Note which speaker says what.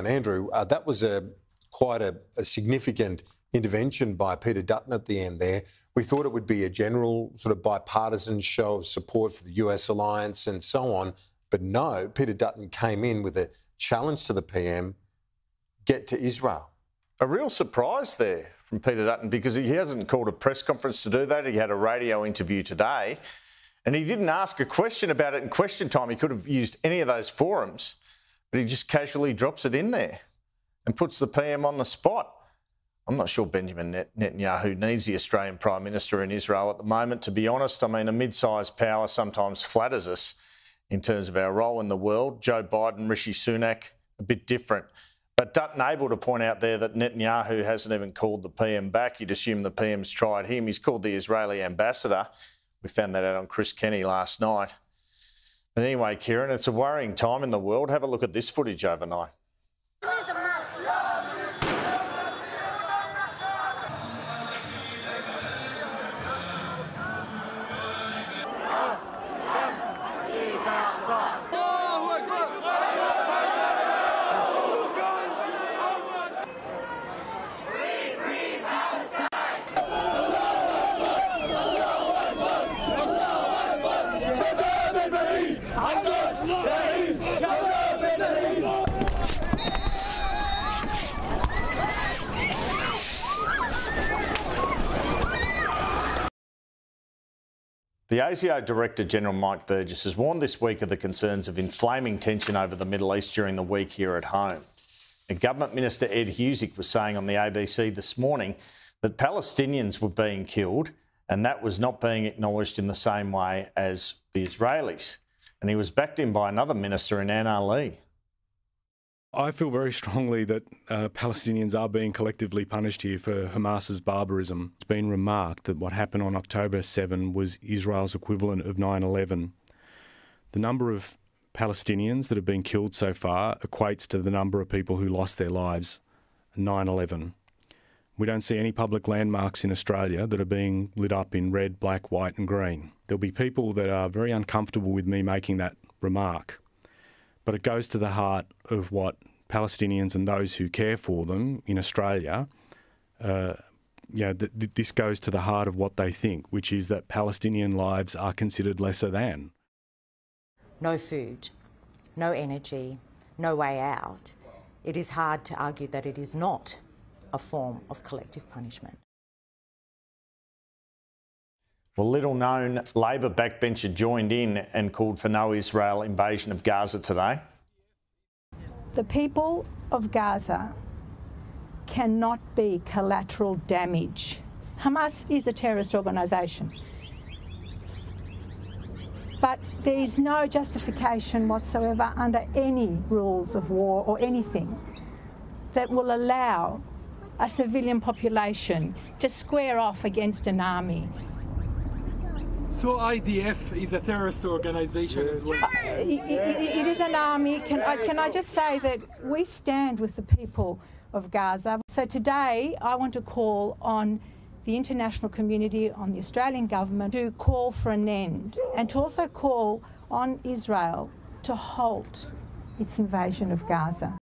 Speaker 1: and Andrew, that was quite a significant intervention by Peter Dutton at the end there. We thought it would be a general sort of bipartisan show of support for the US alliance and so on. But no, Peter Dutton came in with a challenge to the PM, get to Israel.
Speaker 2: A real surprise there from Peter Dutton, because he hasn't called a press conference to do that. He had a radio interview today and he didn't ask a question about it in question time. He could have used any of those forums, but he just casually drops it in there and puts the PM on the spot. I'm not sure Benjamin Netanyahu needs the Australian Prime Minister in Israel at the moment, to be honest. I mean, a mid-sized power sometimes flatters us in terms of our role in the world. Joe Biden, Rishi Sunak, a bit different. But Dutton able to point out there that Netanyahu hasn't even called the PM back. You'd assume the PM's tried him. He's called the Israeli ambassador. We found that out on Chris Kenny last night. But anyway, Kieran, it's a worrying time in the world. Have a look at this footage overnight. The ASIO Director General Mike Burgess has warned this week of the concerns of inflaming tension over the Middle East during the week here at home. And Government Minister Ed Husic was saying on the ABC this morning that Palestinians were being killed and that was not being acknowledged in the same way as the Israelis. And he was backed in by another minister in Anna Lee.
Speaker 3: I feel very strongly that Palestinians are being collectively punished here for Hamas's barbarism. It's been remarked that what happened on October 7 was Israel's equivalent of 9/11. The number of Palestinians that have been killed so far equates to the number of people who lost their lives 9/11. We don't see any public landmarks in Australia that are being lit up in red, black, white and green. There'll be people that are very uncomfortable with me making that remark. But it goes to the heart of what Palestinians and those who care for them in Australia, this goes to the heart of what they think, which is that Palestinian lives are considered lesser than.
Speaker 4: No food, no energy, no way out. It is hard to argue that it is not a form of collective punishment.
Speaker 2: Well, little-known Labor backbencher joined in and called for no Israel invasion of Gaza today.
Speaker 5: The people of Gaza cannot be collateral damage. Hamas is a terrorist organisation. But there is no justification whatsoever under any rules of war or anything that will allow a civilian population to square off against an army.
Speaker 6: So IDF is a terrorist organisation as well?
Speaker 5: It is an army. Can I just say that we stand with the people of Gaza. So today I want to call on the international community, on the Australian government, to call for an end and to also call on Israel to halt its invasion of Gaza.